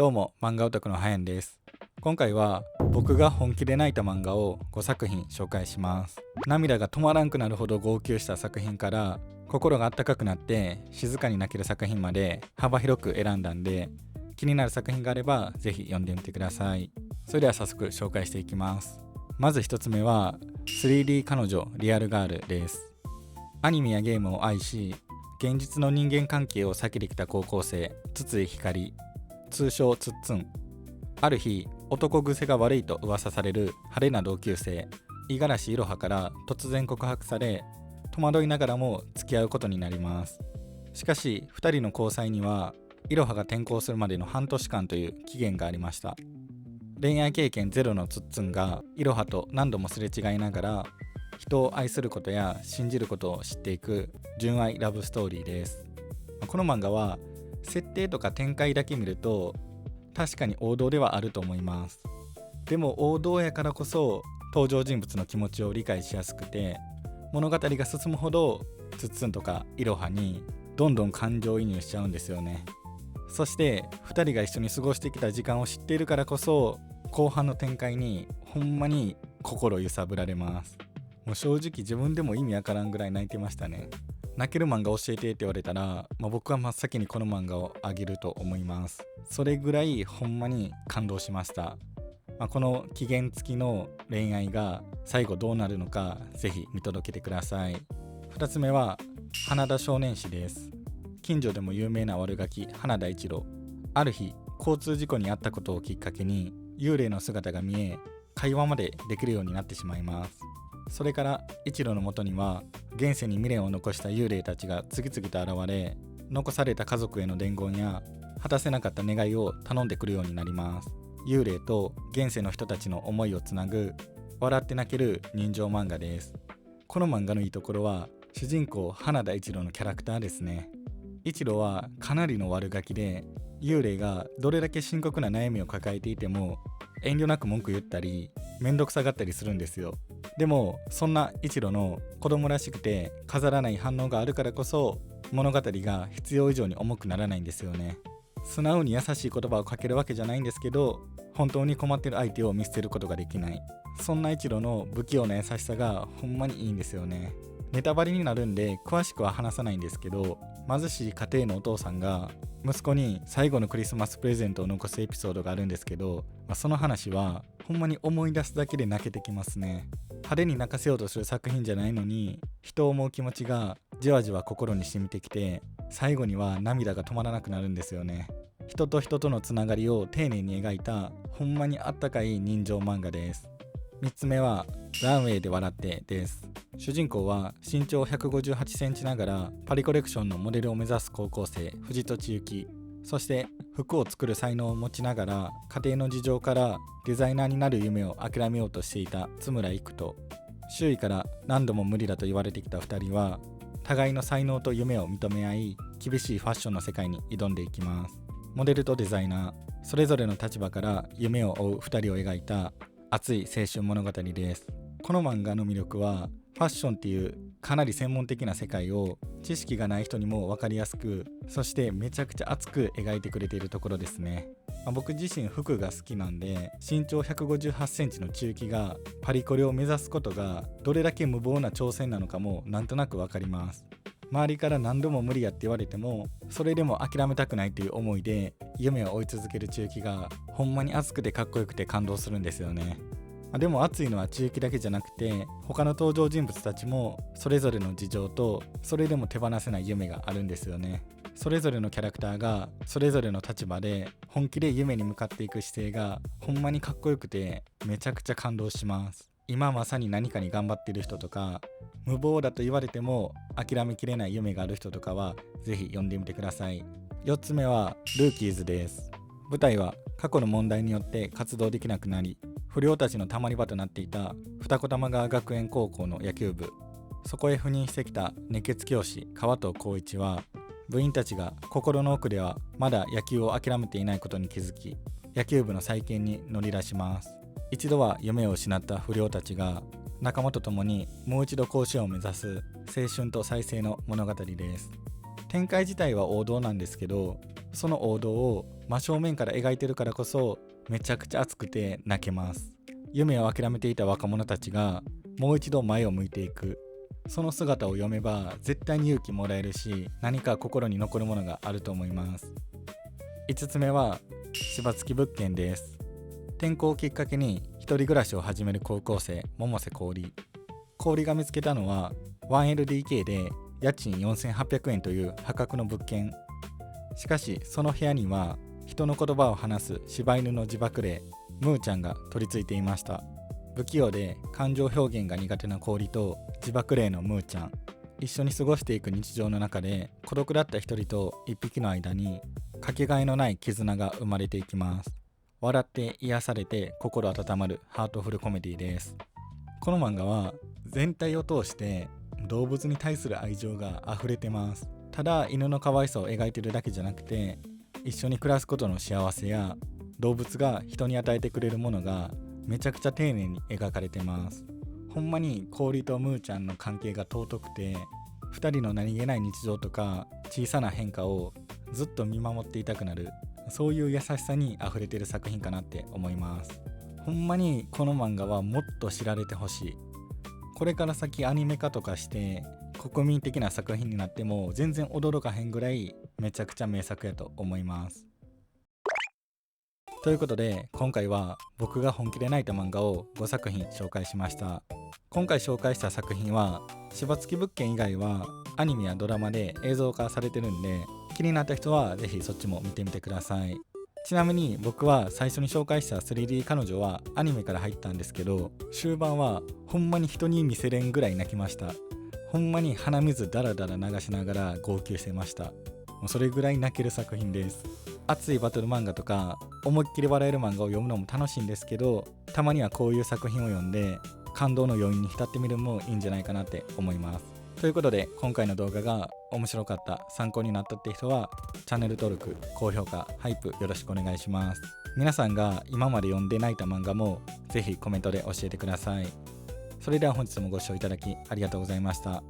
どうも、漫画オタクのはやんです。今回は僕が本気で泣いた漫画を5作品紹介します。涙が止まらんくなるほど号泣した作品から、心が温かくなって静かに泣ける作品まで幅広く選んだんで、気になる作品があればぜひ読んでみてください。それでは早速紹介していきます。まず一つ目は 3D 彼女リアルガールです。アニメやゲームを愛し、現実の人間関係を避けてきた高校生筒井ひかり、通称つっつん。ある日、男癖が悪いと噂される派手な同級生五十嵐いろはから突然告白され、戸惑いながらも付き合うことになります。しかし2人の交際にはいろはが転校するまでの半年間という期限がありました。恋愛経験ゼロのつっつんがいろはと何度もすれ違いながら、人を愛することや信じることを知っていく純愛ラブストーリーです。この漫画は設定とか展開だけ見ると確かに王道ではあると思います。でも王道やからこそ登場人物の気持ちを理解しやすくて、物語が進むほどつっつんとかいろはにどんどん感情移入しちゃうんですよね。そして2人が一緒に過ごしてきた時間を知っているからこそ、後半の展開にほんまに心揺さぶられます。もう正直自分でも意味わからんぐらい泣いてましたね。泣ける漫画教えてって言われたら、僕は真っ先にこの漫画をあげると思います。それぐらいほんまに感動しました。この期限付きの恋愛が最後どうなるのかぜひ見届けてください。2つ目は花田少年誌です。近所でも有名な悪ガキ花田一郎。ある日、交通事故に遭ったことをきっかけに幽霊の姿が見え、会話までできるようになってしまいます。それから一郎のもとには現世に未練を残した幽霊たちが次々と現れ、残された家族への伝言や果たせなかった願いを頼んでくるようになります。幽霊と現世の人たちの思いをつなぐ笑って泣ける人情漫画です。この漫画のいいところは主人公花田一郎のキャラクターですね。一郎はかなりの悪ガキで、幽霊がどれだけ深刻な悩みを抱えていても遠慮なく文句言ったりめんどくさがったりするんですよ。でもそんな一郎の子供らしくて飾らない反応があるからこそ、物語が必要以上に重くならないんですよね。素直に優しい言葉をかけるわけじゃないんですけど、本当に困ってる相手を見捨てることができない、そんな一郎の不器用な優しさがほんまにいいんですよね。ネタバレになるんで詳しくは話さないんですけど、貧しい家庭のお父さんが息子に最後のクリスマスプレゼントを残すエピソードがあるんですけど、その話はほんまに思い出すだけで泣けてきますね。派手に泣かせようとする作品じゃないのに、人を思う気持ちがじわじわ心に染みてきて、最後には涙が止まらなくなるんですよね。人と人とのつながりを丁寧に描いたほんまにあったかい人情漫画です。3つ目はランウェイで笑ってです。主人公は身長158センチながらパリコレクションのモデルを目指す高校生藤戸千雪。そして服を作る才能を持ちながら家庭の事情からデザイナーになる夢を諦めようとしていた津村育人。周囲から何度も無理だと言われてきた2人は互いの才能と夢を認め合い、厳しいファッションの世界に挑んでいきます。モデルとデザイナーそれぞれの立場から夢を追う2人を描いた熱い青春物語です。この漫画の魅力はファッションっていうかなり専門的な世界を知識がない人にも分かりやすく、そしてめちゃくちゃ熱く描いてくれているところですね。僕自身服が好きなんで、身長158センチの中期がパリコレを目指すことがどれだけ無謀な挑戦なのかもなんとなく分かります。周りから何度も無理やって言われてもそれでも諦めたくないという思いで夢を追い続ける中期がほんまに熱くてかっこよくて感動するんですよね。でも熱いのは中期だけじゃなくて、他の登場人物たちもそれぞれの事情とそれでも手放せない夢があるんですよね。それぞれのキャラクターがそれぞれの立場で本気で夢に向かっていく姿勢がほんまにかっこよくてめちゃくちゃ感動します。今まさに何かに頑張っている人とか、無謀だと言われても諦めきれない夢がある人とかはぜひ読んでみてください。4つ目はルーキーズです。舞台は過去の問題によって活動できなくなり、不良たちのたまり場となっていた二子玉川学園高校の野球部。そこへ赴任してきた熱血教師川藤浩一は、部員たちが心の奥ではまだ野球を諦めていないことに気づき、野球部の再建に乗り出します。一度は夢を失った不良たちが仲間と共にもう一度甲子園を目指す青春と再生の物語です。展開自体は王道なんですけど、その王道を真正面から描いてるからこそめちゃくちゃ熱くて泣けます。夢を諦めていた若者たちがもう一度前を向いていく、その姿を読めば絶対に勇気もらえるし、何か心に残るものがあると思います。5つ目は柴付物件です。転校をきっかけに一人暮らしを始める高校生百瀬氷が見つけたのは 1LDK で家賃4800円という破格の物件。しかしその部屋には人の言葉を話す柴犬の自爆霊ムーちゃんが取り付いていました。不器用で感情表現が苦手な氷と自爆霊のムーちゃん、一緒に過ごしていく日常の中で孤独だった一人と一匹の間にかけがえのない絆が生まれていきます。笑って癒されて心温まるハートフルコメディです。この漫画は全体を通して動物に対する愛情が溢れてます。ただ犬の可愛さを描いてるだけじゃなくて、一緒に暮らすことの幸せや動物が人に与えてくれるものがめちゃくちゃ丁寧に描かれてます。ほんまに氷とムーちゃんの関係が尊くて、2人の何気ない日常とか小さな変化をずっと見守っていたくなる、そういう優しさに溢れてる作品かなって思います。ほんまにこの漫画はもっと知られてほしい。これから先アニメ化とかして国民的な作品になっても全然驚かへんぐらいめちゃくちゃ名作やと思います。ということで今回は僕が本気で泣いた漫画を5作品紹介しました。今回紹介した作品は柴付物件以外はアニメやドラマで映像化されてるんで、気になった人はぜひそっちも見てみてください。ちなみに僕は最初に紹介した 3D 彼女はアニメから入ったんですけど、終盤はほんまに人に見せれんぐらい泣きました。ほんまに鼻水ダラダラ流しながら号泣してました。もうそれぐらい泣ける作品です。熱いバトル漫画とか思いっきり笑える漫画を読むのも楽しいんですけど、たまにはこういう作品を読んで感動の余韻に浸ってみるのもいいんじゃないかなって思います。ということで今回の動画が面白かった、参考になったって人はチャンネル登録、高評価、ハイプよろしくお願いします。皆さんが今まで読んで泣いた漫画もぜひコメントで教えてください。それでは本日もご視聴いただきありがとうございました。